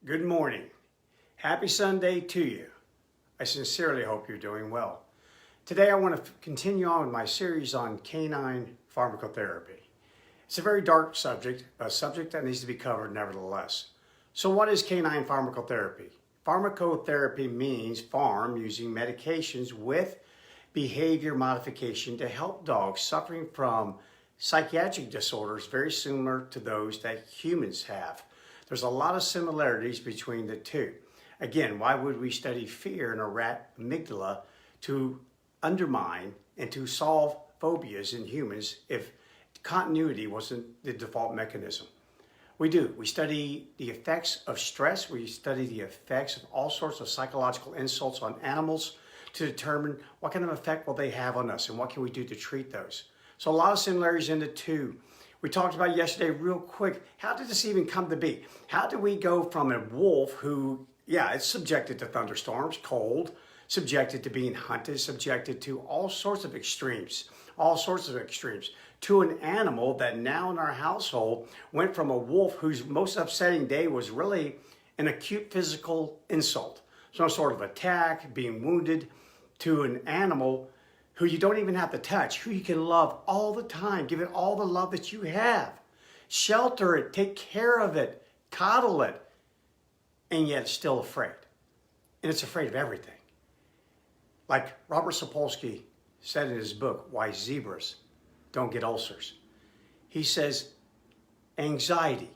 Good morning. Happy Sunday to you. I sincerely hope you're doing well. Today I want to continue on with my series on canine pharmacotherapy. It's a very dark subject, a subject that needs to be covered nevertheless. So what is canine pharmacotherapy? Pharmacotherapy means farm using medications with behavior modification to help dogs suffering from psychiatric disorders very similar to those that humans have. There's a lot of similarities between the two. Again, why would we study fear in a rat amygdala to undermine and to solve phobias in humans if continuity wasn't the default mechanism? We do. We study the effects of stress. We study the effects of all sorts of psychological insults on animals to determine what kind of effect will they have on us and what can we do to treat those. So a lot of similarities in the two. We talked about yesterday real quick, how did this even come to be? How do we go from a wolf who, it's subjected to thunderstorms, cold, subjected to being hunted, subjected to all sorts of extremes, to an animal that now in our household went from a wolf whose most upsetting day was really an acute physical insult, some sort of attack, being wounded, to an animal who you don't even have to touch, who you can love all the time, give it all the love that you have, shelter it, take care of it, coddle it, and yet it's still afraid. And it's afraid of everything. Like Robert Sapolsky said in his book, Why Zebras Don't Get Ulcers. He says, anxiety,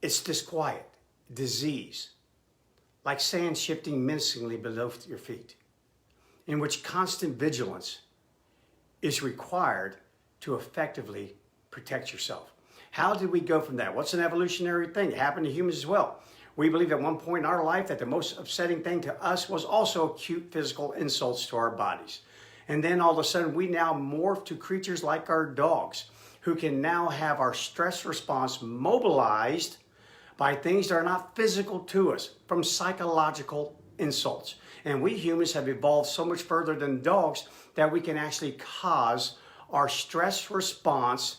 it's disquiet, disease, like sand shifting menacingly below your feet, in which constant vigilance is required to effectively protect yourself. How did we go from that? What's an evolutionary thing? It happened to humans as well. We believe at one point in our life that the most upsetting thing to us was also acute physical insults to our bodies. And then all of a sudden we now morph to creatures like our dogs who can now have our stress response mobilized by things that are not physical to us, from psychological insults. And we humans have evolved so much further than dogs that we can actually cause our stress response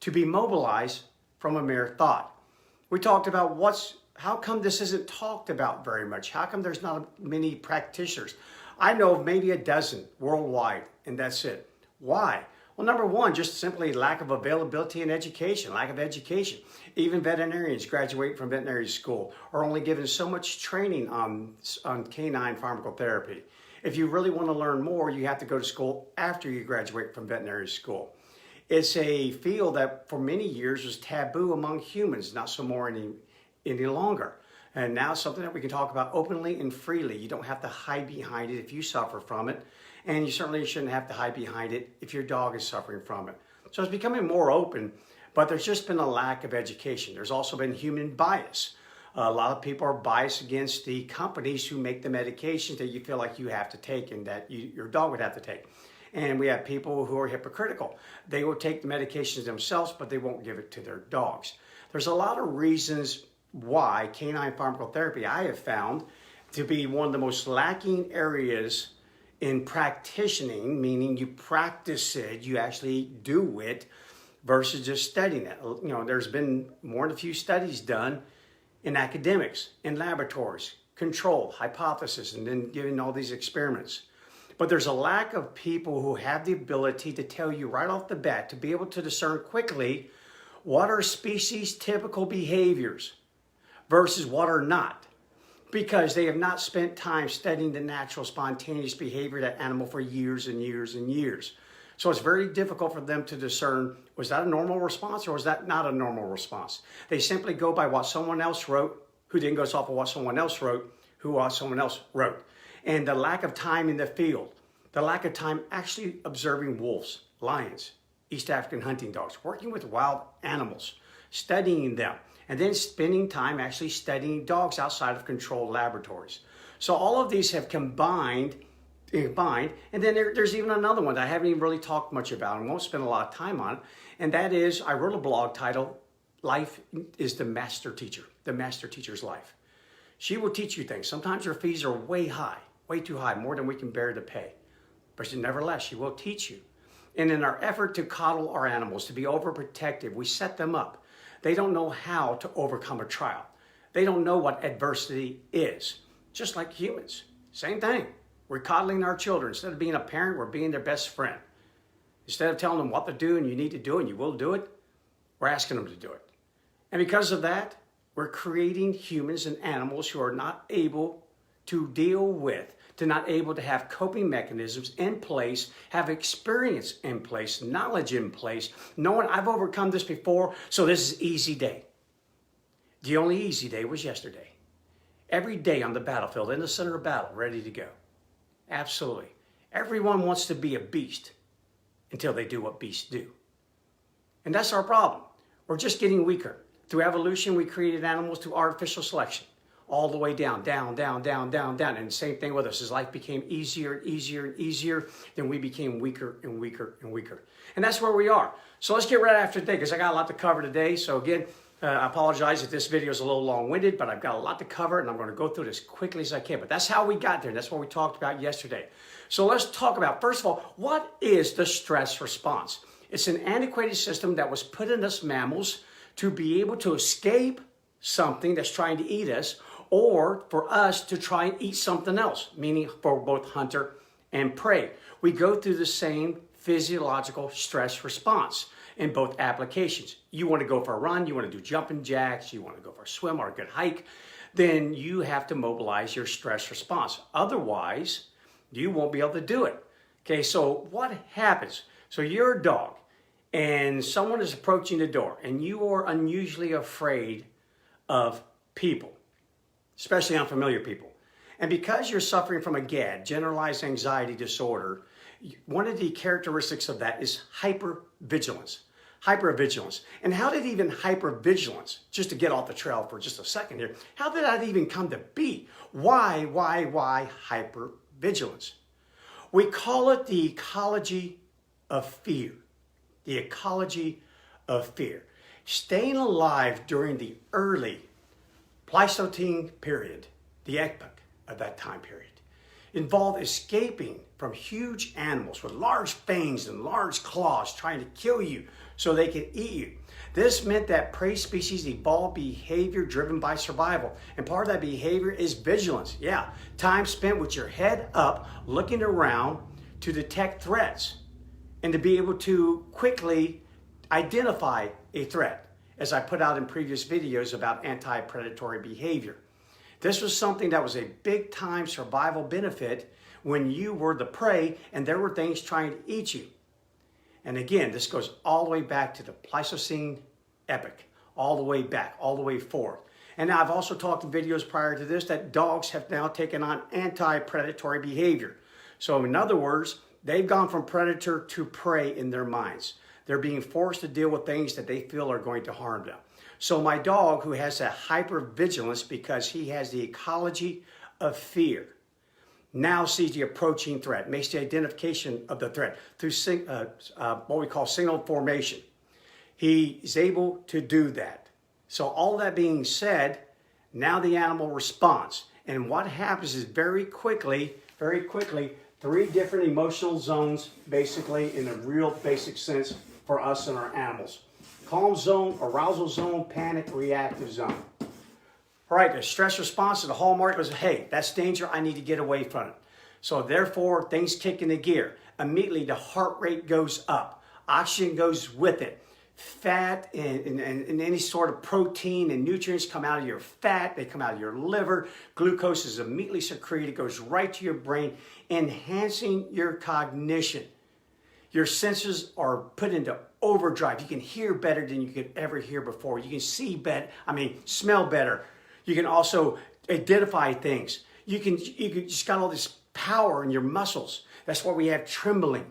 to be mobilized from a mere thought. We talked about how come this isn't talked about very much? How come there's not many practitioners? I know of maybe a dozen worldwide, and that's it. Why? Well, number one, just simply lack of availability and education, lack of education. Even veterinarians graduate from veterinary school are only given so much training on canine pharmacotherapy. If you really want to learn more, you have to go to school after you graduate from veterinary school. It's a field that for many years was taboo among humans, not so more any longer. And now something that we can talk about openly and freely. You don't have to hide behind it if you suffer from it. And you certainly shouldn't have to hide behind it if your dog is suffering from it. So it's becoming more open, but there's just been a lack of education. There's also been human bias. A lot of people are biased against the companies who make the medications that you feel like you have to take and that your dog would have to take. And we have people who are hypocritical. They will take the medications themselves, but they won't give it to their dogs. There's a lot of reasons why canine pharmacotherapy I have found to be one of the most lacking areas in practicing, meaning you practice it, you actually do it, versus just studying it. There's been more than a few studies done in academics, in laboratories, controlled, hypothesis, and then giving all these experiments. But there's a lack of people who have the ability to tell you right off the bat, to be able to discern quickly what are species typical behaviors versus what are not, because they have not spent time studying the natural spontaneous behavior of that animal for years and years and years. So it's very difficult for them to discern, was that a normal response or was that not a normal response? They simply go by what someone else wrote, who then goes off of what someone else wrote, someone else wrote. And the lack of time in the field, the lack of time actually observing wolves, lions, East African hunting dogs, working with wild animals, studying them, and then spending time actually studying dogs outside of controlled laboratories. So all of these have combined, and then there's even another one that I haven't even really talked much about and won't spend a lot of time on, and that is, I wrote a blog titled, Life is the Master Teacher, the Master Teacher's Life. She will teach you things. Sometimes her fees are way high, way too high, more than we can bear to pay. But nevertheless, she will teach you. And in our effort to coddle our animals, to be overprotective, we set them up. They don't know how to overcome a trial. They don't know what adversity is. Just like humans. Same thing. We're coddling our children. Instead of being a parent, we're being their best friend. Instead of telling them what to do and you need to do it and you will do it, we're asking them to do it. And because of that, we're creating humans and animals who are not able to deal with, to not able to have coping mechanisms in place, have experience in place, knowledge in place, knowing I've overcome this before, so this is easy day. The only easy day was yesterday. Every day on the battlefield, in the center of battle, ready to go. Absolutely. Everyone wants to be a beast until they do what beasts do. And that's our problem. We're just getting weaker. Through evolution, we created animals through artificial selection. All the way down, down, down, down, down, down. And the same thing with us. As life became easier and easier and easier, then we became weaker and weaker and weaker. And that's where we are. So let's get right after today, because I got a lot to cover today. So again, I apologize if this video is a little long-winded, but I've got a lot to cover, and I'm going to go through it as quickly as I can. But that's how we got there, and that's what we talked about yesterday. So let's talk about, first of all, what is the stress response? It's an antiquated system that was put in us mammals to be able to escape something that's trying to eat us, or for us to try and eat something else, meaning for both hunter and prey. We go through the same physiological stress response in both applications. You want to go for a run, you want to do jumping jacks, you want to go for a swim or a good hike, then you have to mobilize your stress response. Otherwise, you won't be able to do it. Okay, so what happens? So you're a dog and someone is approaching the door and you are unusually afraid of people, especially unfamiliar people. And because you're suffering from a GAD, generalized anxiety disorder, one of the characteristics of that is hypervigilance. Hypervigilance. And how did even hypervigilance, just to get off the trail for just a second here, how did that even come to be? Why hypervigilance? We call it the ecology of fear. The ecology of fear. Staying alive during the early Pleistocene period, the epoch of that time period, involved escaping from huge animals with large fangs and large claws trying to kill you so they could eat you. This meant that prey species evolved behavior driven by survival. And part of that behavior is vigilance. Yeah, time spent with your head up, looking around to detect threats and to be able to quickly identify a threat, as I put out in previous videos about anti-predatory behavior. This was something that was a big time survival benefit when you were the prey and there were things trying to eat you. And again, this goes all the way back to the Pleistocene epoch, all the way back, all the way forward. And now I've also talked in videos prior to this that dogs have now taken on anti-predatory behavior. So in other words, they've gone from predator to prey in their minds. They're being forced to deal with things that they feel are going to harm them. So my dog, who has a hypervigilance because he has the ecology of fear, now sees the approaching threat, makes the identification of the threat through what we call signal formation. He is able to do that. So all that being said, now the animal responds. And what happens is very quickly, 3 different emotional zones, basically in a real basic sense for us and our animals. Calm zone, arousal zone, panic, reactive zone. All right, the stress response to the hallmark was, hey, that's danger, I need to get away from it. So therefore, things kick into gear. Immediately, the heart rate goes up. Oxygen goes with it. Fat and any sort of protein and nutrients come out of your fat. They come out of your liver. Glucose is immediately secreted, goes right to your brain, enhancing your cognition. Your senses are put into overdrive. You can hear better than you could ever hear before. You can see better, smell better. You can also identify things. You just got all this power in your muscles. That's why we have trembling.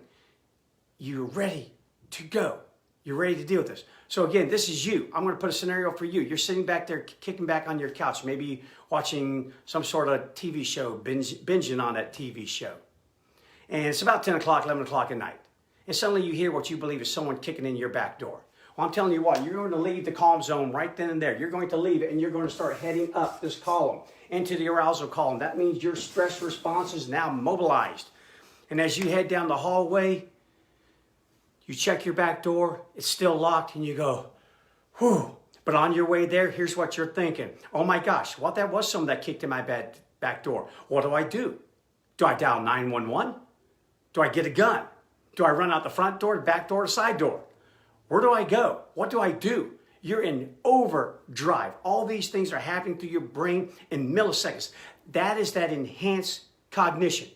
You're ready to go. You're ready to deal with this. So again, this is you. I'm going to put a scenario for you. You're sitting back there, kicking back on your couch, maybe watching some sort of TV show, binging on that TV show. And it's about 10 o'clock, 11 o'clock at night. And suddenly you hear what you believe is someone kicking in your back door. Well, I'm telling you what, you're going to leave the calm zone right then and there. You're going to leave it and you're going to start heading up this column into the arousal column. That means your stress response is now mobilized. And as you head down the hallway, you check your back door, it's still locked, and you go, whew, But on your way there, here's what you're thinking. Oh my gosh, what that was someone that kicked in my back door. What do I do? Do I dial 911? Do I get a gun? Do I run out the front door, back door, side door? Where do I go? What do I do? You're in overdrive. All these things are happening through your brain in milliseconds. That is that enhanced cognition.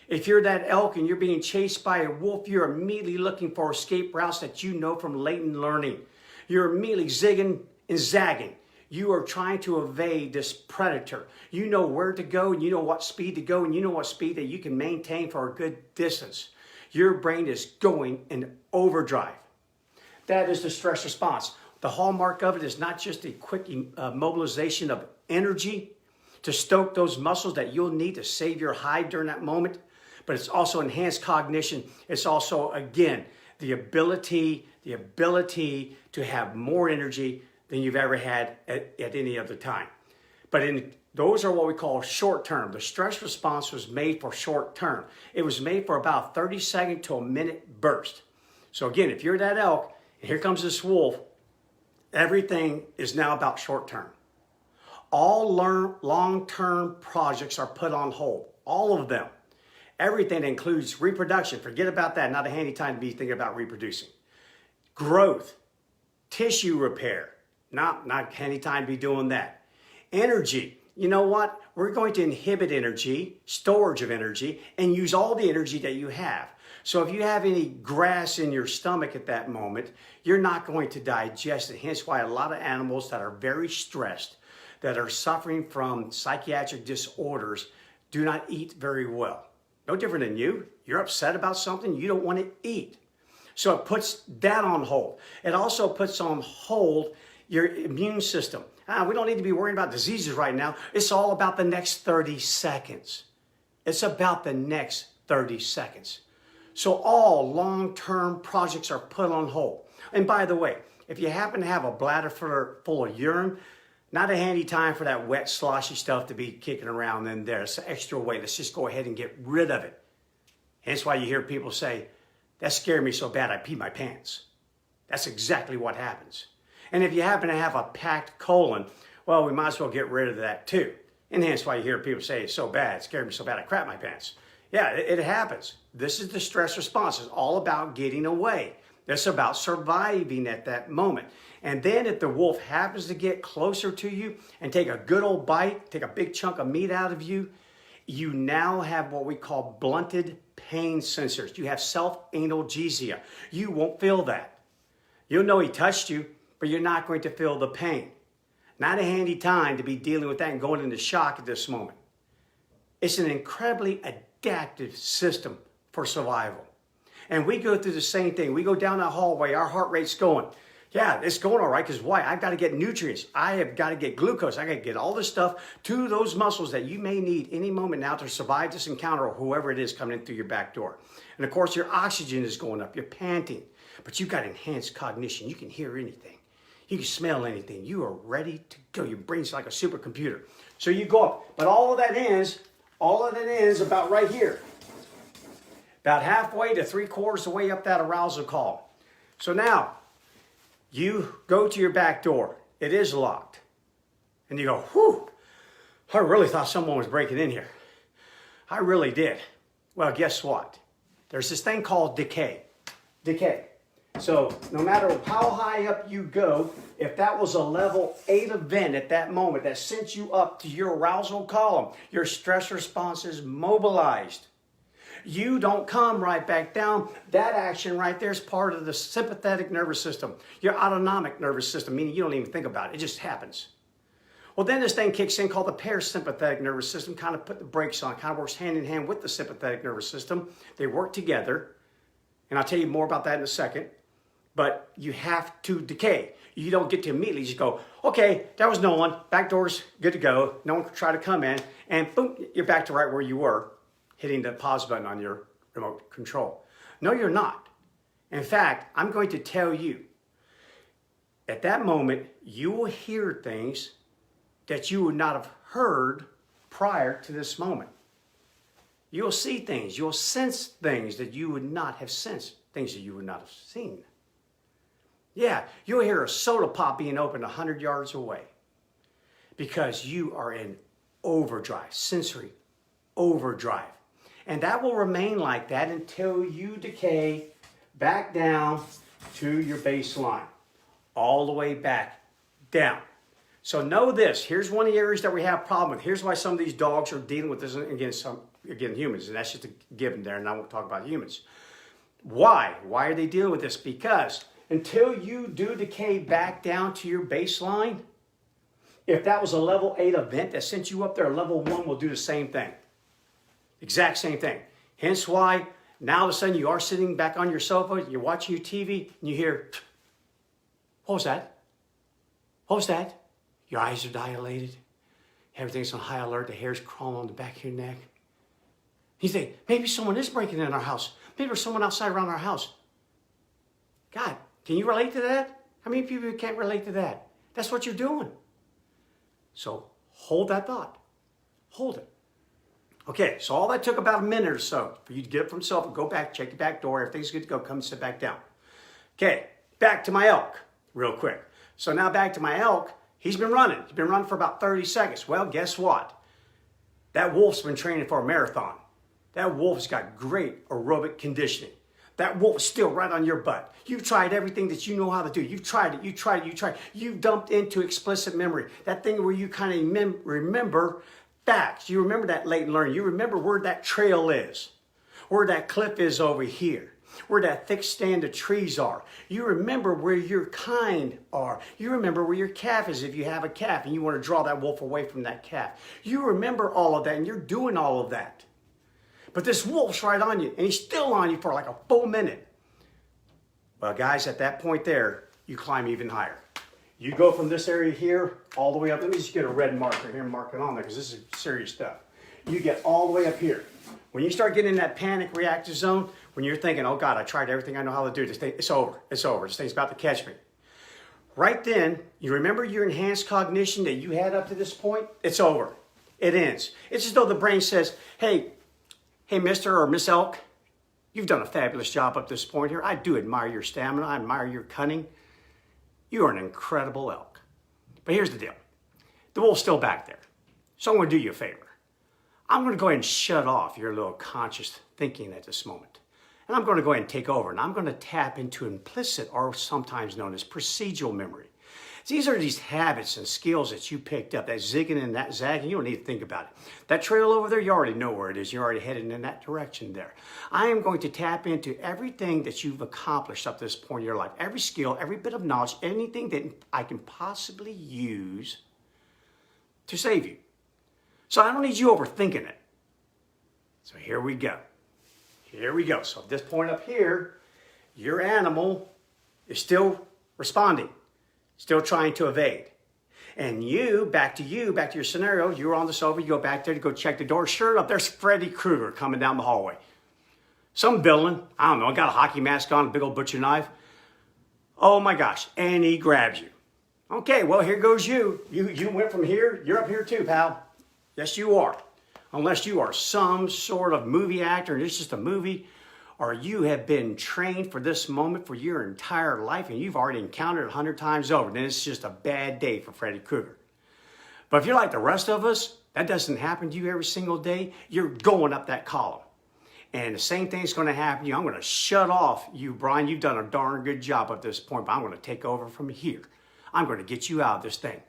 If you're that elk and you're being chased by a wolf, you're immediately looking for escape routes that you know from latent learning. You're immediately zigging and zagging. You are trying to evade this predator. You know where to go, and you know what speed to go, and you know what speed that you can maintain for a good distance. Your brain is going in overdrive. That is the stress response. The hallmark of it is not just a quick mobilization of energy to stoke those muscles that you'll need to save your hide during that moment, but it's also enhanced cognition. It's also, again, the ability to have more energy than you've ever had at any other time. But those are what we call short term. The stress response was made for short term. It was made for about 30-second to a minute burst. So again, if you're that elk, and here comes this wolf, everything is now about short term. All long-term projects are put on hold. All of them. Everything that includes reproduction. Forget about that. Not a handy time to be thinking about reproducing. Growth. Tissue repair. Not handy time to be doing that. Energy. You know what? We're going to inhibit energy, storage of energy, and use all the energy that you have. So if you have any grass in your stomach at that moment, you're not going to digest it. Hence why a lot of animals that are very stressed, that are suffering from psychiatric disorders, do not eat very well. No different than you. You're upset about something, you don't want to eat. So it puts that on hold. It also puts on hold your immune system. We don't need to be worrying about diseases right now. It's all about the next 30 seconds. It's about the next 30 seconds. So all long-term projects are put on hold. And by the way, if you happen to have a bladder full of urine, not a handy time for that wet, sloshy stuff to be kicking around in there. It's extra weight. Let's just go ahead and get rid of it. Hence why you hear people say, that scared me so bad I peed my pants. That's exactly what happens. And if you happen to have a packed colon, well, we might as well get rid of that too. And hence why you hear people say, it's so bad, it scared me so bad I crapped my pants. Yeah, it happens. This is the stress response. It's all about getting away. It's about surviving at that moment. And then if the wolf happens to get closer to you and take a good old bite, take a big chunk of meat out of you, you now have what we call blunted pain sensors. You have self-analgesia. You won't feel that. You'll know he touched you, but you're not going to feel the pain. Not a handy time to be dealing with that and going into shock at this moment. It's an incredibly adaptive system for survival. And we go through the same thing. We go down that hallway, our heart rate's going. Yeah, it's going all right, because why? I've got to get nutrients. I have got to get glucose. I got to get all this stuff to those muscles that you may need any moment now to survive this encounter, or whoever it is coming in through your back door. And of course, your oxygen is going up. You're panting. But you've got enhanced cognition. You can hear anything. You can smell anything. You are ready to go. Your brain's like a supercomputer. So you go up. But all of that ends about right here. About halfway to 3/4 of the way up that arousal call. So now, you go to your back door. It is locked. And you go, whew, I really thought someone was breaking in here. I really did. Well, guess what? There's this thing called decay. Decay. So no matter how high up you go, if that was a level 8 event at that moment that sent you up to your arousal column, your stress response is mobilized. You don't come right back down. That action right there is part of the sympathetic nervous system, your autonomic nervous system, meaning you don't even think about it. It just happens. Well, then this thing kicks in called the parasympathetic nervous system, kind of put the brakes on, kind of works hand in hand with the sympathetic nervous system. They work together. And I'll tell you more about that in a second. But you have to decay. You don't get to immediately just go, okay, that was no one. Back door's good to go. No one can try to come in. And boom, you're back to right where you were, hitting the pause button on your remote control. No, you're not. In fact, I'm going to tell you, at that moment, you will hear things that you would not have heard prior to this moment. You'll see things, you'll sense things that you would not have sensed, things that you would not have seen. Yeah, you'll hear a soda pop being opened 100 yards away because you are in overdrive, sensory overdrive. And that will remain like that until you decay back down to your baseline, all the way back down. So know this, here's one of the areas that we have a problem with. Here's why some of these dogs are dealing with this against humans, and that's just a given there, and I won't talk about humans. Why? Why are they dealing with this? Because until you do decay back down to your baseline, if that was a level 8 event that sent you up there, level 1 will do the same thing. Exact same thing. Hence why now all of a sudden you are sitting back on your sofa, you're watching your TV, and you hear, what was that? What was that? Your eyes are dilated. Everything's on high alert. The hair's crawling on the back of your neck. You think, maybe someone is breaking in our house. Maybe there's someone outside around our house. God, can you relate to that? How many people can't relate to that? That's what you're doing. So hold that thought. Hold it. Okay, so all that took about a minute or so for you to get up from yourself and go back, check the back door. Everything's good to go. Come sit back down. Okay, back to my elk real quick. So now back to my elk. He's been running. He's been running for about 30 seconds. Well, guess what? That wolf's been training for a marathon. That wolf's got great aerobic conditioning. That wolf is still right on your butt. You've tried everything that you know how to do. You've tried it. You've dumped into explicit memory. That thing where you kind of remember facts. You remember that latent learning. You remember where that trail is, where that cliff is over here, where that thick stand of trees are. You remember where your kind are. You remember where your calf is if you have a calf and you want to draw that wolf away from that calf. You remember all of that and you're doing all of that. But this wolf's right on you and he's still on you for like a full minute. Well, guys, at that point there, you climb even higher. You go from this area here all the way up. Let me just get a red marker here and mark it on there because this is serious stuff. You get all the way up here. When you start getting in that panic reactive zone, when you're thinking, oh God, I tried everything I know how to do. This thing, it's over. It's over. This thing's about to catch me. Right then, you remember your enhanced cognition that you had up to this point? It's over. It ends. It's as though the brain says, hey, Mr. or Miss Elk, you've done a fabulous job up to this point here. I do admire your stamina. I admire your cunning. You are an incredible elk. But here's the deal. The wolf's still back there. So I'm going to do you a favor. I'm going to go ahead and shut off your little conscious thinking at this moment. And I'm going to go ahead and take over. And I'm going to tap into implicit, or sometimes known as procedural memory. These are these habits and skills that you picked up, that zigging and that zagging. You don't need to think about it. That trail over there, you already know where it is. You're already headed in that direction there. I am going to tap into everything that you've accomplished up to this point in your life. Every skill, every bit of knowledge, anything that I can possibly use to save you. So I don't need you overthinking it. So here we go. Here we go. So at this point up here, your animal is still responding. Still trying to evade. And back to your scenario, you're on the sofa, you go back there to go check the door. Sure enough, there's Freddy Krueger coming down the hallway. Some villain, I don't know, got a hockey mask on, a big old butcher knife. Oh my gosh, and he grabs you. Okay, well, here goes you. You went from here, you're up here too, pal. Yes, you are. Unless you are some sort of movie actor and it's just a movie, or you have been trained for this moment for your entire life and you've already encountered it 100 times over, then it's just a bad day for Freddy Krueger. But if you're like the rest of us, that doesn't happen to you every single day, you're going up that column. And the same thing's going to happen to you. I'm going to shut off you, Bryan. You've done a darn good job at this point, but I'm going to take over from here. I'm going to get you out of this thing.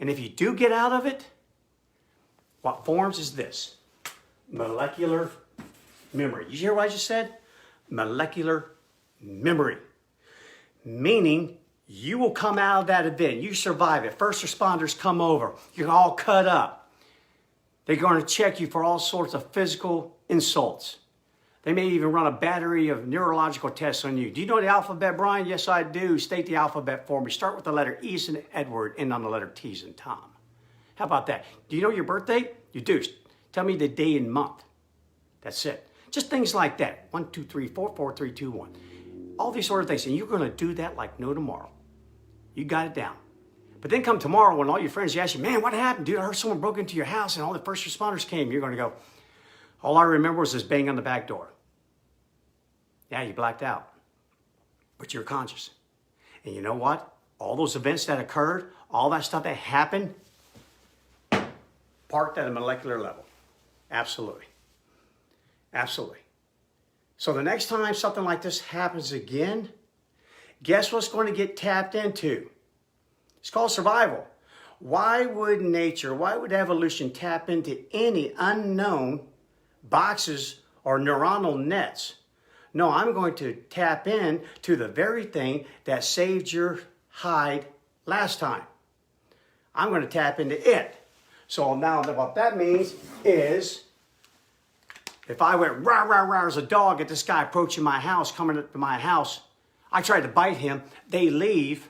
And if you do get out of it, what forms is this: molecular memory. You hear what I just said? Molecular memory. Meaning you will come out of that event. You survive it. First responders come over. You're all cut up. They're going to check you for all sorts of physical insults. They may even run a battery of neurological tests on you. Do you know the alphabet, Bryan? Yes, I do. State the alphabet for me. Start with the letter E as in Edward, end on the letter T as in Tom. How about that? Do you know your birthday? You do. Tell me the day and month. That's it. Just things like that. 1, 2, 3, 4, 4, 3, 2, 1. All these sort of things. And you're going to do that like no tomorrow. You got it down. But then come tomorrow when all your friends ask you, man, what happened, dude? I heard someone broke into your house and all the first responders came. You're going to go, all I remember was this bang on the back door. Yeah, you blacked out. But you're conscious. And you know what? All those events that occurred, all that stuff that happened, parked at a molecular level. Absolutely. Absolutely. So the next time something like this happens again, guess what's going to get tapped into? It's called survival. Why would nature, why would evolution tap into any unknown boxes or neuronal nets? No, I'm going to tap in to the very thing that saved your hide last time. I'm going to tap into it. So now what that means is, if I went rah, rah, rah as a dog at this guy approaching my house, coming up to my house, I try to bite him, they leave,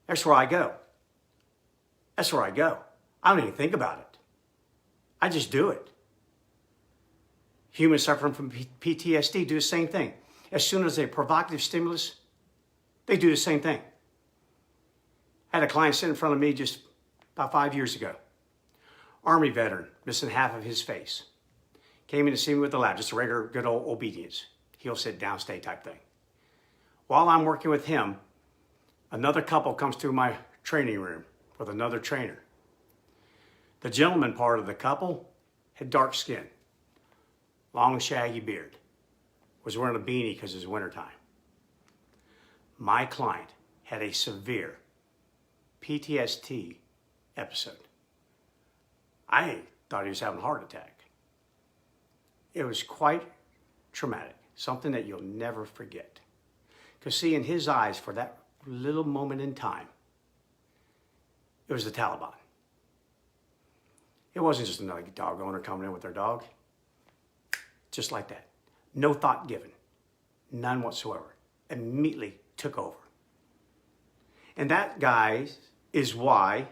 that's where I go. That's where I go. I don't even think about it. I just do it. Humans suffering from PTSD do the same thing. As soon as a provocative stimulus, they do the same thing. I had a client sit in front of me just about 5 years ago. Army veteran, missing half of his face. Came in to see me with the lab, just a regular good old obedience. He'll sit down, stay type thing. While I'm working with him, another couple comes through my training room with another trainer. The gentleman part of the couple had dark skin, long shaggy beard, was wearing a beanie because it was wintertime. My client had a severe PTSD episode. I thought he was having a heart attack. It was quite traumatic, something that you'll never forget. Because see, in his eyes, for that little moment in time, it was the Taliban. It wasn't just another dog owner coming in with their dog. Just like that. No thought given. None whatsoever. Immediately took over. And that, guys, is why,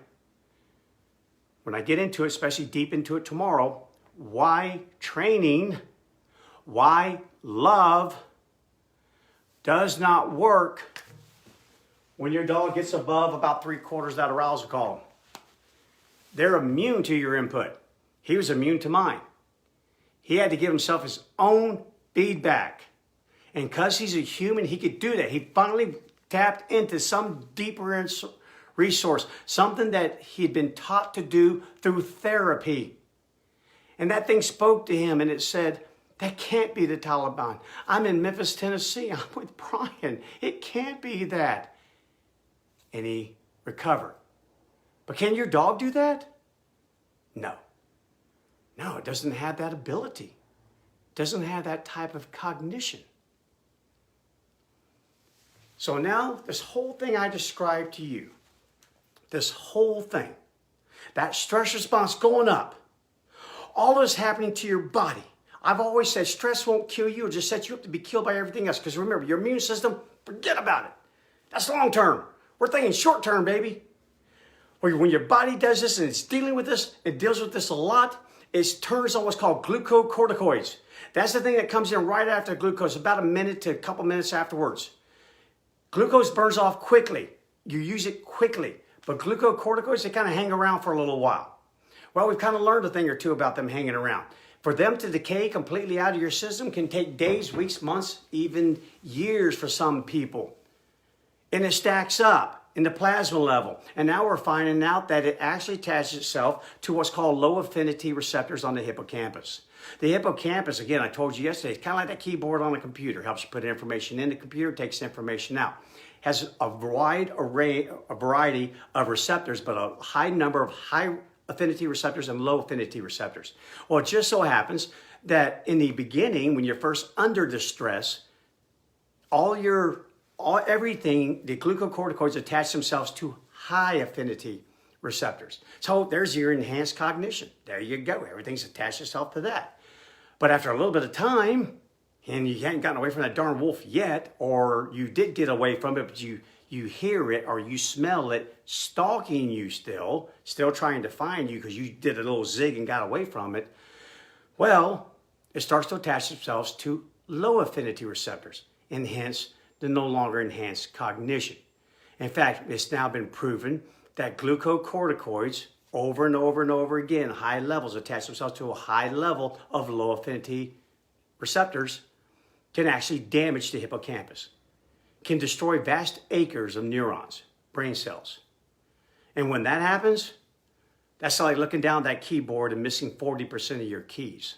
when I get into it, especially deep into it tomorrow, why training, why love does not work when your dog gets above about 3/4 that arousal column. They're immune to your input. He was immune to mine. He had to give himself his own feedback. And because he's a human, he could do that. He finally tapped into some deeper resource, something that he'd been taught to do through therapy. And that thing spoke to him and it said, that can't be the Taliban. I'm in Memphis, Tennessee. I'm with Bryan. It can't be that. And he recovered. But can your dog do that? No. No, it doesn't have that ability. It doesn't have that type of cognition. So now, this whole thing I described to you, this whole thing, that stress response going up, all this happening to your body. I've always said stress won't kill you, it'll just set you up to be killed by everything else. Because remember, your immune system, forget about it. That's long term. We're thinking short term, baby. When your body does this and it's dealing with this, it deals with this a lot, it turns on what's called glucocorticoids. That's the thing that comes in right after glucose, about a minute to a couple minutes afterwards. Glucose burns off quickly. You use it quickly. But glucocorticoids, they kind of hang around for a little while. Well, we've kind of learned a thing or two about them hanging around. For them to decay completely out of your system can take days, weeks, months, even years for some people. And it stacks up in the plasma level. And now we're finding out that it actually attaches itself to what's called low affinity receptors on the hippocampus. The hippocampus, again, I told you yesterday, it's kind of like that keyboard on a computer. Helps you put information in the computer, takes information out. Has a variety of receptors, but a high number of high affinity receptors and low affinity receptors. Well, it just so happens that in the beginning, when you're first under distress, everything, the glucocorticoids attach themselves to high affinity receptors. So there's your enhanced cognition. There you go. Everything's attached itself to that. But after a little bit of time, and you hadn't gotten away from that darn wolf yet, or you did get away from it, but you hear it or you smell it stalking you still trying to find you because you did a little zig and got away from it, well, it starts to attach themselves to low affinity receptors, and hence the no longer enhanced cognition. In fact, it's now been proven that glucocorticoids over and over and over again, high levels attach themselves to a high level of low affinity receptors, can actually damage the hippocampus. can destroy vast acres of neurons, brain cells. And when that happens, that's like looking down that keyboard and missing 40% of your keys.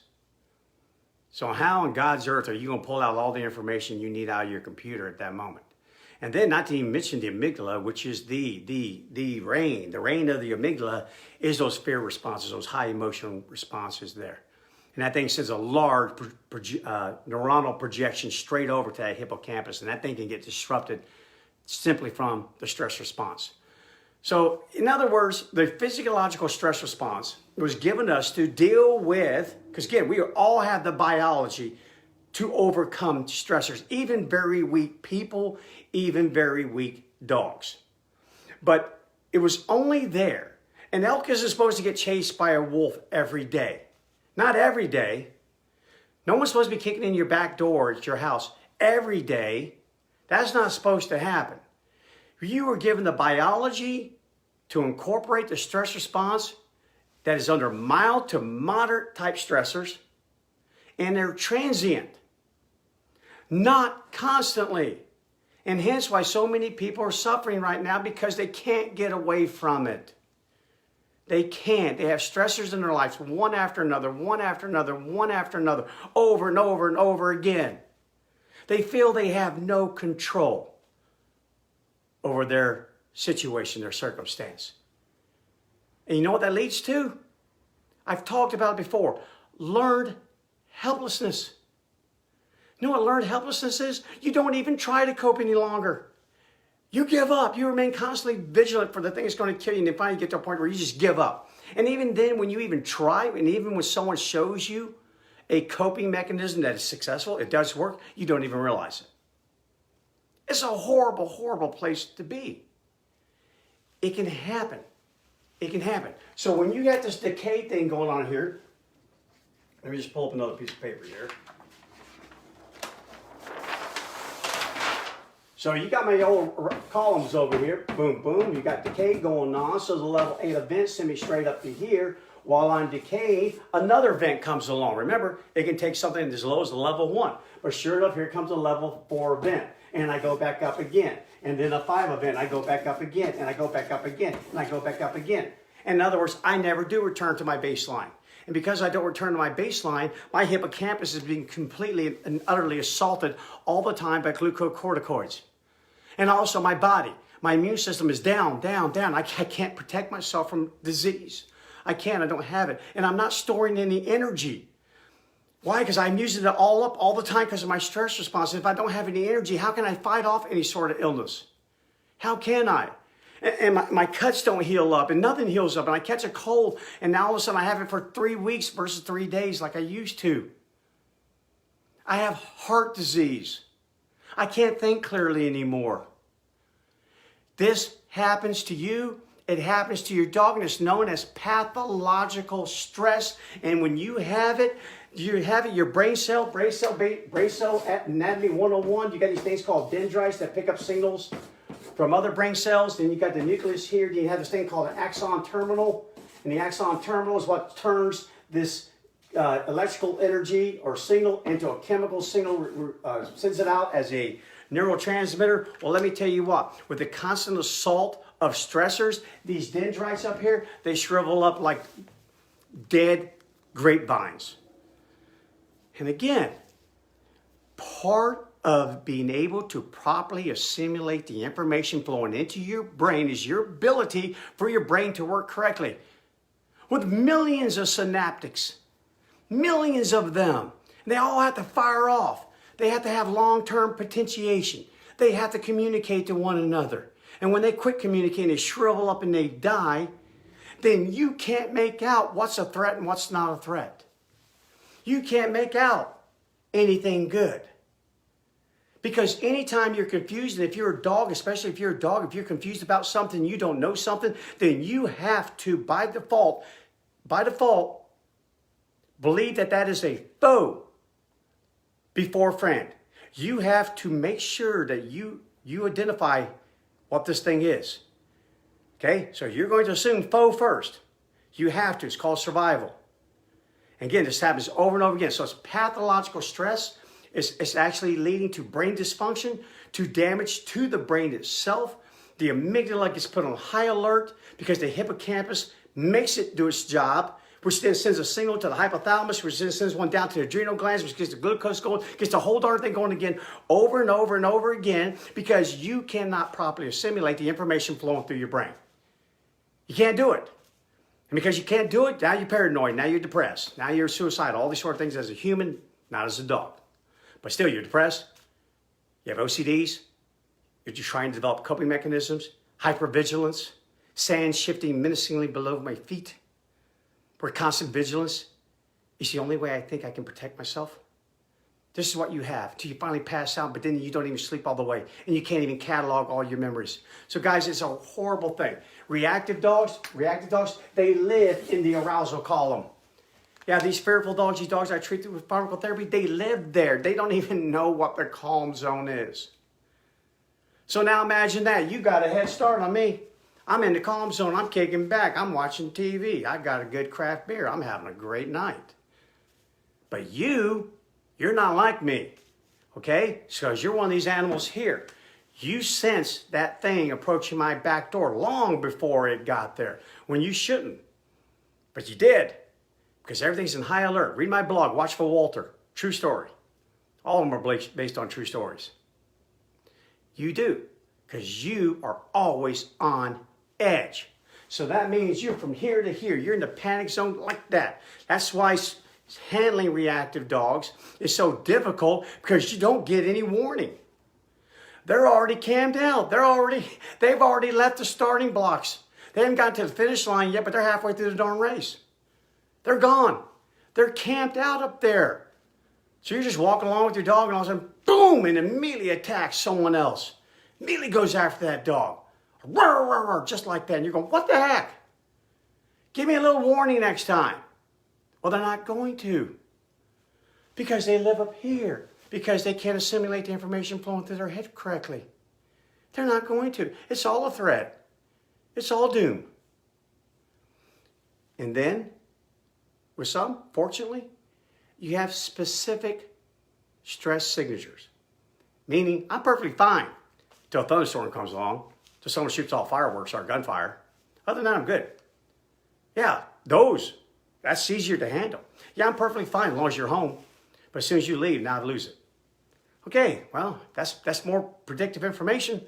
So how on God's earth are you going to pull out all the information you need out of your computer at that moment? And then not to even mention the amygdala, which is the brain. The brain of the amygdala is those fear responses, those high emotional responses there. And that thing sends a large neuronal projection straight over to that hippocampus. And that thing can get disrupted simply from the stress response. So in other words, the physiological stress response was given us to deal with, because again, we all have the biology to overcome stressors, even very weak people, even very weak dogs. But it was only there. An elk isn't supposed to get chased by a wolf every day. Not every day. No one's supposed to be kicking in your back door at your house every day. That's not supposed to happen. You were given the biology to incorporate the stress response that is under mild to moderate type stressors, and they're transient, not constantly. And hence why so many people are suffering right now, because they can't get away from it. They can't. They have stressors in their lives, one after another, one after another, one after another, over and over and over again. They feel they have no control over their situation, their circumstance. And you know what that leads to? I've talked about it before. Learned helplessness. You know what learned helplessness is? You don't even try to cope any longer. You give up. You remain constantly vigilant for the thing that's going to kill you, and then finally you get to a point where you just give up. And even then, when you even try, and even when someone shows you a coping mechanism that is successful, it does work, you don't even realize it. It's a horrible, horrible place to be. It can happen. It can happen. So when you got this decay thing going on here, let me just pull up another piece of paper here. So you got my old columns over here. Boom, boom. You got decay going on. So the level 8 event send me straight up to here. While I'm decaying, another event comes along. Remember, it can take something as low as a level 1. But sure enough, here comes a level 4 event. And I go back up again. And then a 5 event, I go back up again. And I go back up again. And I go back up again. And in other words, I never do return to my baseline. And because I don't return to my baseline, my hippocampus is being completely and utterly assaulted all the time by glucocorticoids. And also my body, my immune system is down, down, down. I can't protect myself from disease. I don't have it. And I'm not storing any energy. Why? Because I'm using it all up all the time because of my stress response. If I don't have any energy, how can I fight off any sort of illness? How can I? And my cuts don't heal up and nothing heals up. And I catch a cold and now all of a sudden I have it for 3 weeks versus 3 days like I used to. I have heart disease. I can't think clearly anymore. This happens to you. It happens to your dog, and it's known as pathological stress. And when you have it, your brain cell anatomy 101. You got these things called dendrites that pick up signals from other brain cells. Then you got the nucleus here. You have this thing called an axon terminal. And the axon terminal is what turns this electrical energy or signal into a chemical signal, sends it out as a neurotransmitter. Well, let me tell you what, with the constant assault of stressors, these dendrites up here, they shrivel up like dead grapevines. And again, part of being able to properly assimilate the information flowing into your brain is your ability for your brain to work correctly. With millions of synaptics, millions of them, and they all have to fire off. They have to have long-term potentiation. They have to communicate to one another. And when they quit communicating, they shrivel up and they die, then you can't make out what's a threat and what's not a threat. You can't make out anything good. Because anytime you're confused, and if you're a dog, especially if you're a dog, if you're confused about something, you don't know something, then you have to, by default, believe that that is a foe before friend. You have to make sure that you identify what this thing is. Okay, so you're going to assume foe first. You have to. It's called survival. Again, this happens over and over again. So it's pathological stress. It's actually leading to brain dysfunction, to damage to the brain itself. The amygdala gets put on high alert because the hippocampus makes it do its job, which then sends a signal to the hypothalamus, which then sends one down to the adrenal glands, which gets the glucose going, gets the whole darn thing going again over and over and over again, because you cannot properly assimilate the information flowing through your brain. You can't do it. And because you can't do it, now you're paranoid, now you're depressed, now you're suicidal, all these sort of things as a human, not as a dog. But still, you're depressed, you have OCDs, you're just trying to develop coping mechanisms, hypervigilance, sand shifting menacingly below my feet, where constant vigilance is the only way I think I can protect myself. This is what you have till you finally pass out, but then you don't even sleep all the way, and you can't even catalog all your memories. So guys, it's a horrible thing. Reactive dogs, they live in the arousal column. Yeah, these fearful dogs, these dogs I treat with pharmacotherapy, they live there. They don't even know what their calm zone is. So now imagine that. You got a head start on me. I'm in the calm zone. I'm kicking back. I'm watching TV. I got a good craft beer. I'm having a great night. But you're not like me, okay? Because you're one of these animals here. You sense that thing approaching my back door long before it got there, when you shouldn't. But you did, because everything's in high alert. Read my blog, Watch for Walter. True story. All of them are based on true stories. You do, because you are always on edge. So that means you're from here to here. You're in the panic zone like that. That's why handling reactive dogs is so difficult, because you don't get any warning. They're already camped out. They've already left the starting blocks. They haven't gotten to the finish line yet, but they're halfway through the darn race. They're gone. They're camped out up there. So you're just walking along with your dog, and all of a sudden, boom, and immediately attacks someone else. Immediately goes after that dog. Roar, roar, roar, just like that. And you're going, what the heck? Give me a little warning next time. Well, they're not going to, because they live up here, because they can't assimilate the information flowing through their head correctly. They're not going to. It's all a threat. It's all doom. And then, with some, fortunately, you have specific stress signatures. Meaning, I'm perfectly fine till a thunderstorm comes along, till someone shoots off fireworks or gunfire. Other than that, I'm good. Yeah, that's easier to handle. Yeah, I'm perfectly fine as long as you're home. But as soon as you leave, now I lose it. Okay, well, that's more predictive information.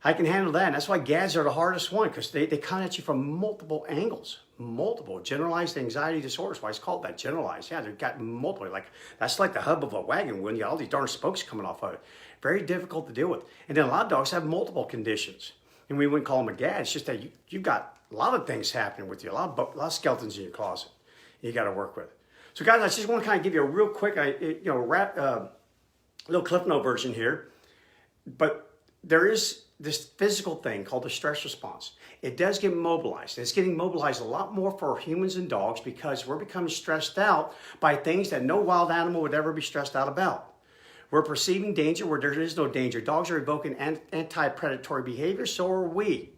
I can handle that. And that's why GADs are the hardest one, because they come at you from multiple angles. Multiple generalized anxiety disorders. Why it's called that, generalized. Yeah, they've got multiple. That's like the hub of a wagon when you got all these darn spokes coming off of it. Very difficult to deal with. And then a lot of dogs have multiple conditions. And we wouldn't call them a GAD. It's just that you've got a lot of things happening with you. A lot of skeletons in your closet you got to work with. So guys, I just want to kind of give you a real quick, little Cliff Note version here. But there is this physical thing called the stress response. It does get mobilized. It's getting mobilized a lot more for humans and dogs, because we're becoming stressed out by things that no wild animal would ever be stressed out about. We're perceiving danger where there is no danger. Dogs are evoking anti-predatory behavior, so are we.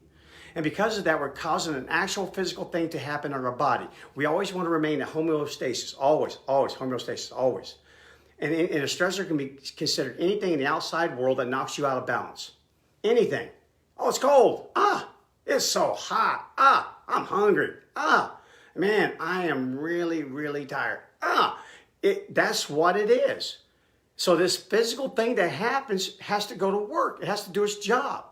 And because of that, we're causing an actual physical thing to happen in our body. We always want to remain in homeostasis. Always, homeostasis, always. And a stressor can be considered anything in the outside world that knocks you out of balance. Anything. Oh, it's cold. It's so hot. I'm hungry. Man, I am really, really tired. That's what it is. So this physical thing that happens has to go to work. It has to do its job.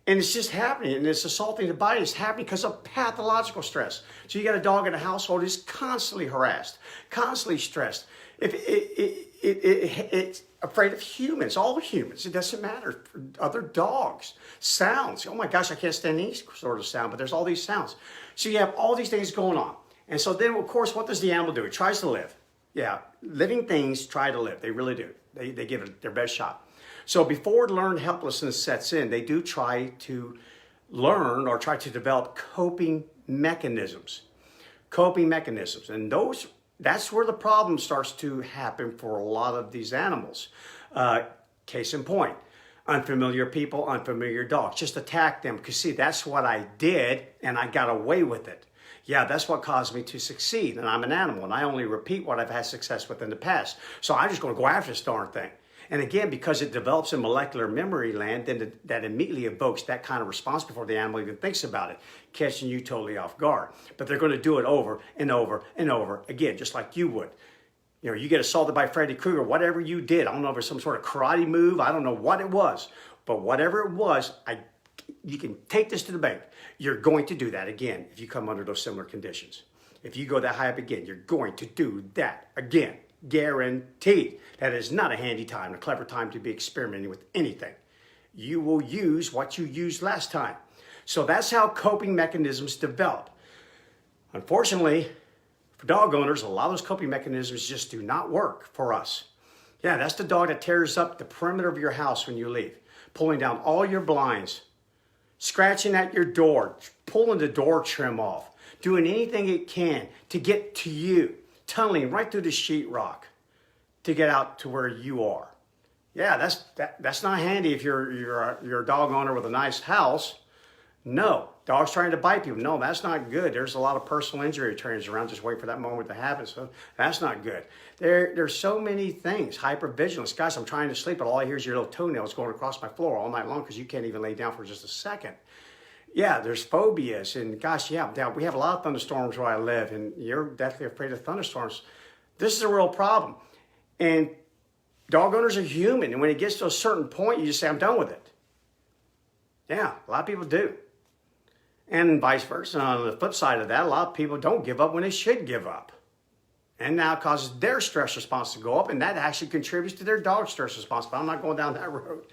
And it's just happening, and it's assaulting the body. It's happening because of pathological stress. So you got a dog in a household who's constantly harassed, constantly stressed. It's afraid of humans, all humans. It doesn't matter. Other dogs, sounds. Oh my gosh, I can't stand any sort of sound, but there's all these sounds. So you have all these things going on. And so then, of course, what does the animal do? It tries to live. Yeah, living things try to live. They really do. They give it their best shot. So before learned helplessness sets in, they do try to learn or try to develop coping mechanisms. And that's where the problem starts to happen for a lot of these animals. Case in point, Unfamiliar people, unfamiliar dogs. Just attack them because see, that's what I did and I got away with it. Yeah, that's what caused me to succeed. And I'm an animal and I only repeat what I've had success with in the past. So I'm just going to go after this darn thing. And again, because it develops in molecular memory land, then that immediately evokes that kind of response before the animal even thinks about it, catching you totally off guard. But they're going to do it over and over and over again, just like you would. You know, you get assaulted by Freddy Krueger, whatever you did. I don't know if it was some sort of karate move. I don't know what it was. But whatever it was, you can take this to the bank. You're going to do that again if you come under those similar conditions. If you go that high up again, you're going to do that again. Guaranteed. That is not a handy time, a clever time to be experimenting with anything. You will use what you used last time. So that's how coping mechanisms develop. Unfortunately, for dog owners, a lot of those coping mechanisms just do not work for us. Yeah, that's the dog that tears up the perimeter of your house when you leave, pulling down all your blinds, scratching at your door, pulling the door trim off, doing anything it can to get to you, tunneling right through the sheetrock to get out to where you are. Yeah, that's not handy if you're a dog owner with a nice house. No, dogs trying to bite people. No, that's not good. There's a lot of personal injury attorneys around just waiting for that moment to happen. So that's not good. There's so many things. Hypervigilance. Guys, I'm trying to sleep, but all I hear is your little toenails going across my floor all night long because you can't even lay down for just a second. Yeah, there's phobias. And gosh, yeah, we have a lot of thunderstorms where I live, and you're definitely afraid of thunderstorms. This is a real problem. And dog owners are human. And when it gets to a certain point, you just say, I'm done with it. Yeah, a lot of people do. And vice versa. On the flip side of that, a lot of people don't give up when they should give up. And now it causes their stress response to go up, and that actually contributes to their dog's stress response. But I'm not going down that road.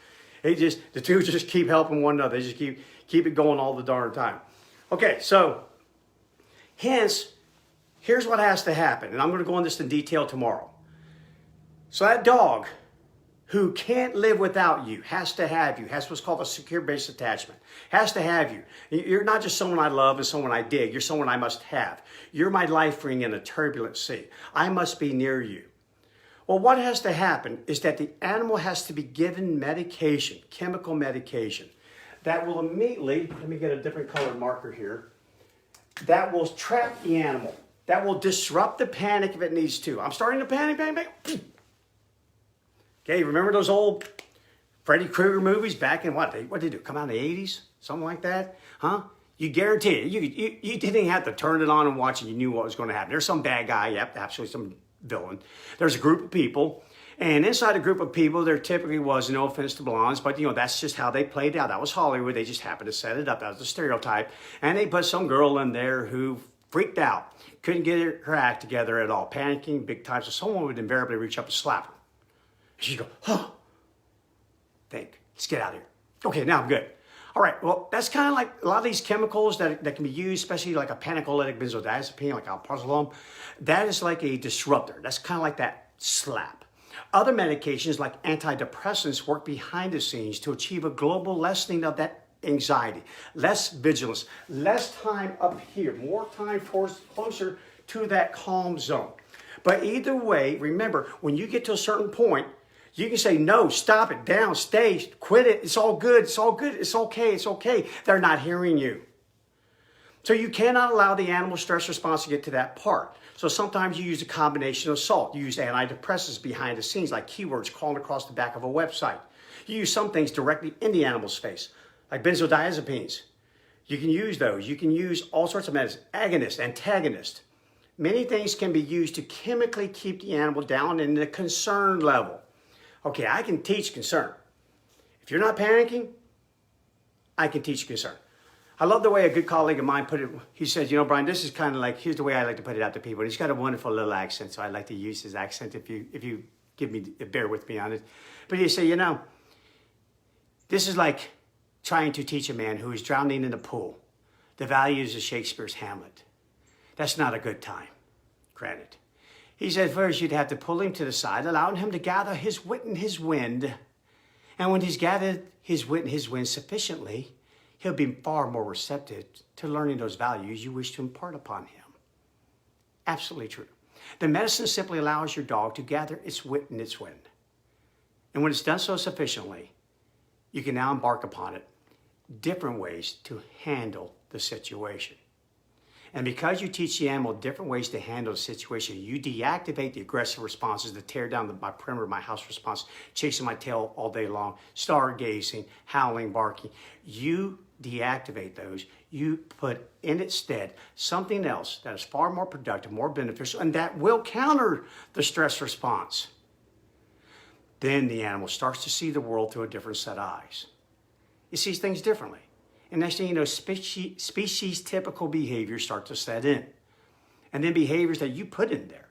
The two just keep helping one another. They just keep it going all the darn time. Okay, so hence, here's what has to happen. And I'm going to go into this in detail tomorrow. So that dog who can't live without you has to have you, has what's called a secure base attachment, has to have you. You're not just someone I love and someone I dig, you're someone I must have. You're my life ring in a turbulent sea. I must be near you. Well, what has to happen is that the animal has to be given medication, chemical medication, that will immediately, let me get a different colored marker here, that will trap the animal, that will disrupt the panic if it needs to. I'm starting to panic. Okay, remember those old Freddy Krueger movies back in what did they do? Come out in the 80s? Something like that? Huh? You guarantee it. You didn't have to turn it on and watch it. You knew what was going to happen. There's some bad guy, yep, absolutely some villain. There's a group of people, and inside a group of people, there typically was, no offense to blondes, but that's just how they played out. That was Hollywood. They just happened to set it up. That was the stereotype. And they put some girl in there who freaked out, couldn't get her act together at all, panicking big time. So someone would invariably reach up and slap her. She'd go, oh, let's get out of here. Okay, now I'm good. All right, well, that's kind of like a lot of these chemicals that can be used, especially like a panicolytic benzodiazepine, like alprazolam. That is like a disruptor. That's kind of like that slap. Other medications like antidepressants work behind the scenes to achieve a global lessening of that anxiety, less vigilance, less time up here, more time closer to that calm zone. But either way, remember, when you get to a certain point, you can say, no, stop it, down, stay, quit it. It's all good. It's all good. It's okay. It's okay. They're not hearing you. So you cannot allow the animal stress response to get to that part. So sometimes you use a combination of salt. You use antidepressants behind the scenes, like keywords crawling across the back of a website. You use some things directly in the animal's face, like benzodiazepines. You can use those. You can use all sorts of medicine, agonist, antagonist. Many things can be used to chemically keep the animal down in the concern level. Okay, I can teach concern. If you're not panicking, I can teach concern. I love the way a good colleague of mine put it. He said, Bryan, this is kind of like, here's the way I like to put it out to people. And he's got a wonderful little accent, so I like to use his accent if you bear with me on it. But he said, this is like trying to teach a man who is drowning in a pool the values of Shakespeare's Hamlet. That's not a good time, granted. He said first you'd have to pull him to the side, allowing him to gather his wit and his wind. And when he's gathered his wit and his wind sufficiently, he'll be far more receptive to learning those values you wish to impart upon him. Absolutely true. The medicine simply allows your dog to gather its wit and its wind. And when it's done so sufficiently, you can now embark upon it different ways to handle the situation. And because you teach the animal different ways to handle the situation, you deactivate the aggressive responses, the tear down my perimeter of my house response, chasing my tail all day long, stargazing, howling, barking. You deactivate those. You put in its stead something else that is far more productive, more beneficial, and that will counter the stress response. Then the animal starts to see the world through a different set of eyes. It sees things differently. And next thing you know, species typical behaviors start to set in. And then behaviors that you put in there.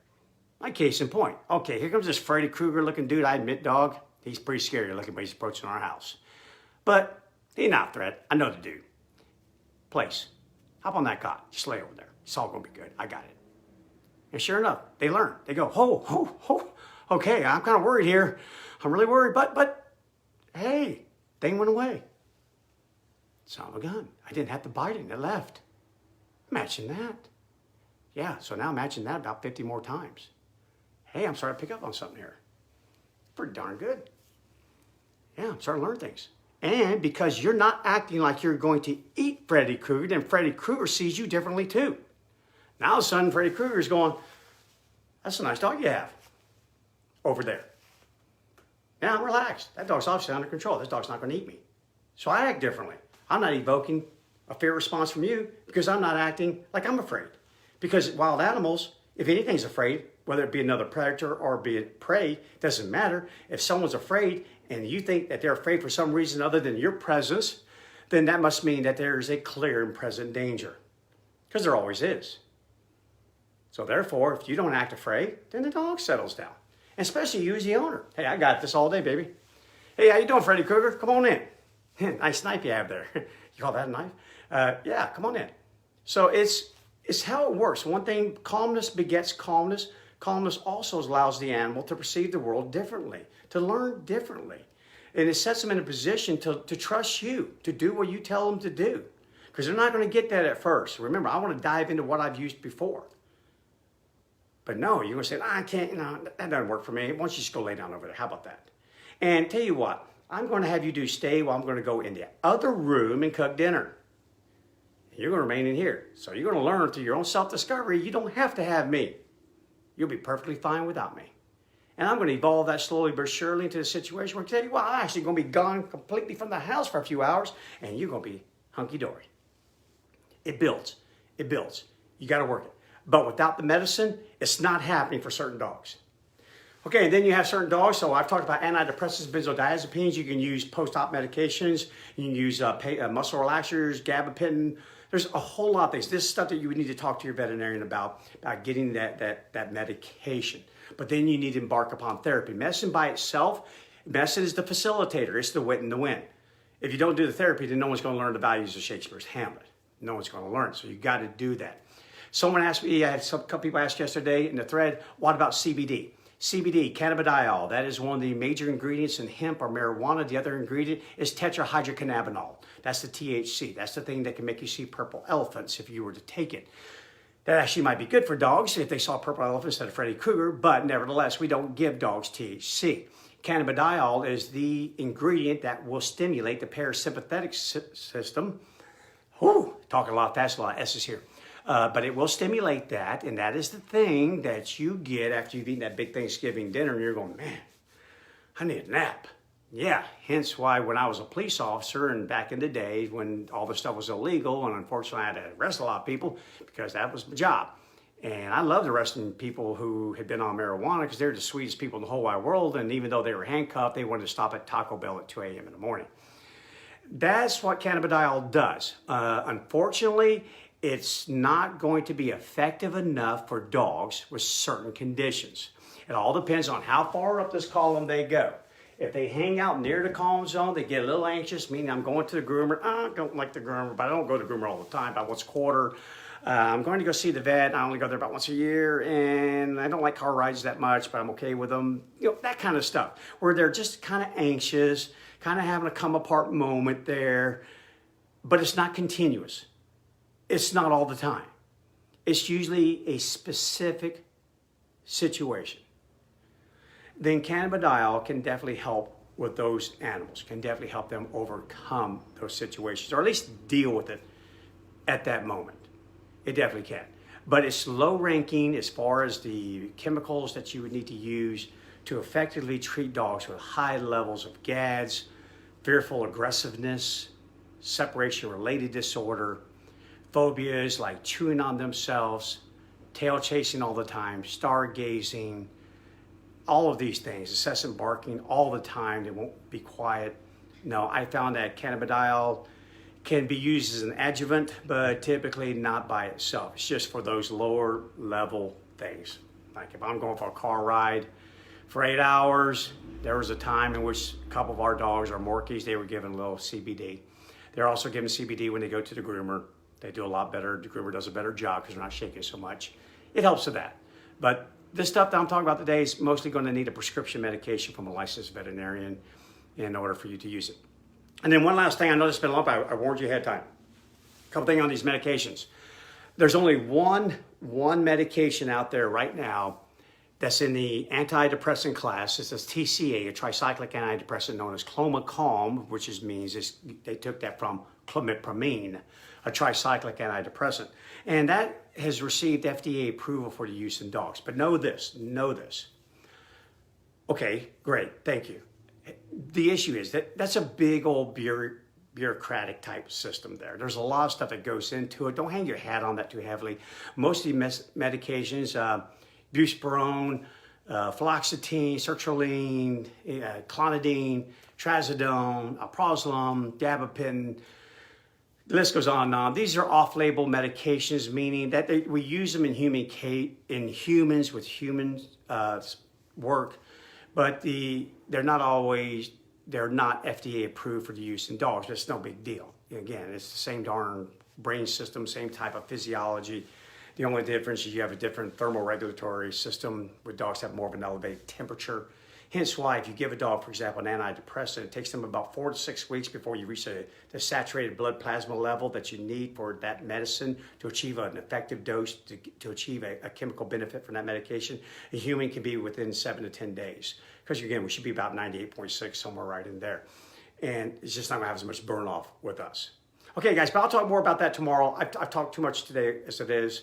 Like case in point. Okay, here comes this Freddy Krueger looking dude. I admit, dog, he's pretty scary looking, but he's approaching our house. But he's not a threat. I know the dude. Place. Hop on that cot. Just lay over there. It's all going to be good. I got it. And sure enough, they learn. They go, okay, I'm kind of worried here. I'm really worried, but hey, thing went away. Son of a gun. I didn't have to bite it and it left. Imagine that. Yeah, so now imagine that about 50 more times. Hey, I'm starting to pick up on something here. Pretty darn good. Yeah, I'm starting to learn things. And because you're not acting like you're going to eat Freddy Krueger, then Freddy Krueger sees you differently too. Now all of a sudden Freddy Krueger's going, that's a nice dog you have over there. Now I'm relaxed. That dog's obviously under control. This dog's not going to eat me. So I act differently. I'm not evoking a fear response from you because I'm not acting like I'm afraid. Because wild animals, if anything's afraid, whether it be another predator or be it prey, doesn't matter. If someone's afraid and you think that they're afraid for some reason other than your presence, then that must mean that there is a clear and present danger. Because there always is. So therefore, if you don't act afraid, then the dog settles down. And especially you as the owner. Hey, I got this all day, baby. Hey, how you doing, Freddy Krueger? Come on in. Nice knife you have there. You call that a knife? Yeah, come on in. So it's how it works. One thing, calmness begets calmness. Calmness also allows the animal to perceive the world differently, to learn differently. And it sets them in a position to trust you, to do what you tell them to do. Because they're not going to get that at first. Remember, I want to dive into what I've used before. But no, you're going to say, I can't, that doesn't work for me. Why don't you just go lay down over there? How about that? And tell you what, I'm going to have you stay while I'm going to go in the other room and cook dinner. You're going to remain in here. So you're going to learn through your own self-discovery. You don't have to have me. You'll be perfectly fine without me. And I'm going to evolve that slowly but surely into a situation where I tell you what, I'm actually going to be gone completely from the house for a few hours and you're going to be hunky-dory. It builds. It builds. You got to work it. But without the medicine, it's not happening for certain dogs. Okay, and then you have certain dogs. So I've talked about antidepressants, benzodiazepines. You can use post-op medications. You can use muscle relaxers, gabapentin. There's a whole lot of things. This is stuff that you would need to talk to your veterinarian about getting that medication. But then you need to embark upon therapy. Medicine by itself, medicine is the facilitator. It's the wit and the wind. If you don't do the therapy, then no one's going to learn the values of Shakespeare's Hamlet. No one's going to learn. So you got to do that. Someone asked me, I had a couple people asked yesterday in the thread, what about CBD? CBD, cannabidiol, that is one of the major ingredients in hemp or marijuana. The other ingredient is tetrahydrocannabinol. That's the THC. That's the thing that can make you see purple elephants if you were to take it. That actually might be good for dogs if they saw purple elephants instead of Freddy Krueger, but nevertheless, we don't give dogs THC. Cannabidiol is the ingredient that will stimulate the parasympathetic system. Whew, talking a lot fast, a lot of S's here. But it will stimulate that, and that is the thing that you get after you've eaten that big Thanksgiving dinner, and you're going, man, I need a nap. Yeah, hence why when I was a police officer and back in the day when all this stuff was illegal, and unfortunately I had to arrest a lot of people because that was my job. And I loved arresting people who had been on marijuana because they're the sweetest people in the whole wide world, and even though they were handcuffed, they wanted to stop at Taco Bell at 2 a.m. in the morning. That's what cannabidiol does. Unfortunately, it's not going to be effective enough for dogs with certain conditions. It all depends on how far up this column they go. If they hang out near the calm zone, they get a little anxious, meaning I'm going to the groomer. I don't like the groomer, but I don't go to the groomer all the time, about once a quarter. I'm going to go see the vet. I only go there about once a year, and I don't like car rides that much, but I'm okay with them. That kind of stuff, where they're just kind of anxious, kind of having a come apart moment there, but it's not continuous. It's not all the time. It's usually a specific situation. Then cannabidiol can definitely help with those animals, can definitely help them overcome those situations, or at least deal with it at that moment. It definitely can. But it's low ranking as far as the chemicals that you would need to use to effectively treat dogs with high levels of GADs, fearful aggressiveness, separation-related disorder, phobias like chewing on themselves, tail chasing all the time, stargazing, all of these things, incessant barking all the time. They won't be quiet. No, I found that cannabidiol can be used as an adjuvant, but typically not by itself. It's just for those lower level things. Like if I'm going for a car ride for 8 hours, there was a time in which a couple of our dogs, our Morkies, they were given a little CBD. They're also given CBD when they go to the groomer. They do a lot better. The groomer does a better job because they're not shaking so much. It helps with that. But this stuff that I'm talking about today is mostly going to need a prescription medication from a licensed veterinarian in order for you to use it. And then one last thing, I know this has been long, but I warned you ahead of time. A couple things on these medications. There's only one medication out there right now that's in the antidepressant class. It's this TCA, a tricyclic antidepressant known as Clomicalm, which means they took that from clomipramine, a tricyclic antidepressant. And that has received FDA approval for the use in dogs. But know this. Okay, great, thank you. The issue is that's a big old bureaucratic type system there. There's a lot of stuff that goes into it. Don't hang your hat on that too heavily. Most of these medications, buspirone, fluoxetine, sertraline, clonidine, trazodone, alprazolam, gabapentin, the list goes on and on. These are off-label medications, meaning that we use them in humans with human work, but they're not FDA approved for the use in dogs. That's no big deal. Again, it's the same darn brain system, same type of physiology. The only difference is you have a different thermoregulatory system where dogs have more of an elevated temperature. Hence why if you give a dog, for example, an antidepressant, it takes them about 4 to 6 weeks before you reach the saturated blood plasma level that you need for that medicine to achieve an effective dose, to achieve a chemical benefit from that medication. A human can be within 7 to 10 days. Because again, we should be about 98.6, somewhere right in there. And it's just not gonna have as much burn off with us. Okay guys, but I'll talk more about that tomorrow. I've talked too much today as it is.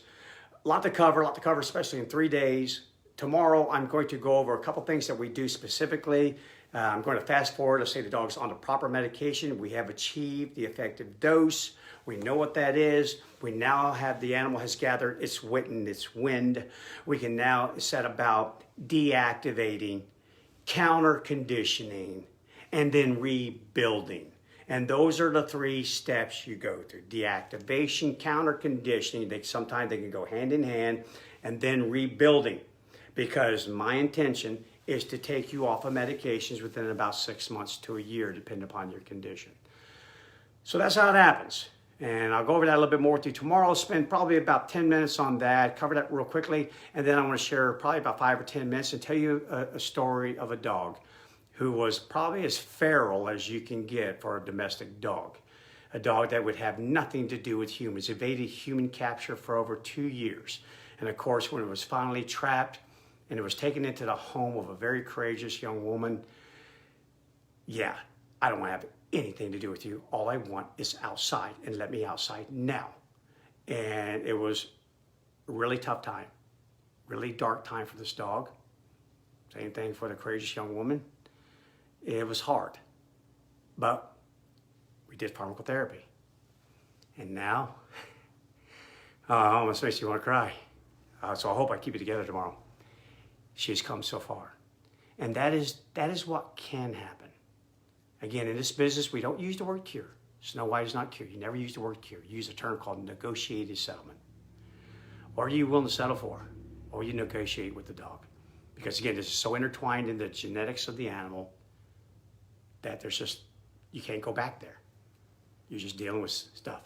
A lot to cover, especially in 3 days. Tomorrow, I'm going to go over a couple things that we do specifically. I'm going to fast forward. Let's say the dog's on the proper medication. We have achieved the effective dose. We know what that is. We now have the animal has gathered its wit and its wind. We can now set about deactivating, counter conditioning, and then rebuilding. And those are the 3 steps you go through. Deactivation, counter conditioning. Sometimes they can go hand in hand, and then rebuilding. Because my intention is to take you off of medications within about 6 months to a year, depending upon your condition. So that's how it happens. And I'll go over that a little bit more with you tomorrow. I'll spend probably about 10 minutes on that, cover that real quickly, and then I want to share probably about 5 or 10 minutes and tell you a story of a dog who was probably as feral as you can get for a domestic dog. A dog that would have nothing to do with humans, evaded human capture for over 2 years. And of course, when it was finally trapped, and it was taken into the home of a very courageous young woman. Yeah, I don't want to have anything to do with you. All I want is outside, and let me outside now. And it was a really tough time, really dark time for this dog. Same thing for the courageous young woman. It was hard, but we did pharmacotherapy. And now, it almost makes you want to cry. So I hope I keep it together tomorrow. She's come so far. And that is what can happen. Again, in this business, we don't use the word cure. Snow White is not cure. You never use the word cure. You use a term called negotiated settlement. What are you willing to settle for? Or you negotiate with the dog. Because again, this is so intertwined in the genetics of the animal that you can't go back there. You're just dealing with stuff.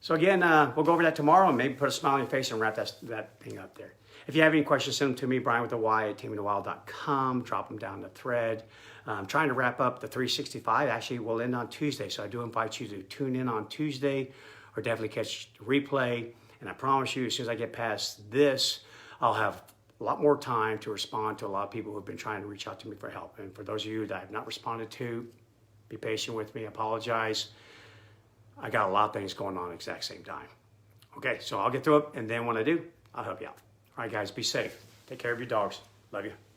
So again, we'll go over that tomorrow and maybe put a smile on your face and wrap that thing up there. If you have any questions, send them to me, Bryan with a Y at tamingthewild.com. Drop them down the thread. I'm trying to wrap up the 365. Actually, we'll end on Tuesday. So I do invite you to tune in on Tuesday or definitely catch the replay. And I promise you, as soon as I get past this, I'll have a lot more time to respond to a lot of people who have been trying to reach out to me for help. And for those of you that I have not responded to, be patient with me, apologize. I got a lot of things going on at the exact same time. Okay, so I'll get through it, and then when I do, I'll help you out. All right, guys, be safe. Take care of your dogs. Love you.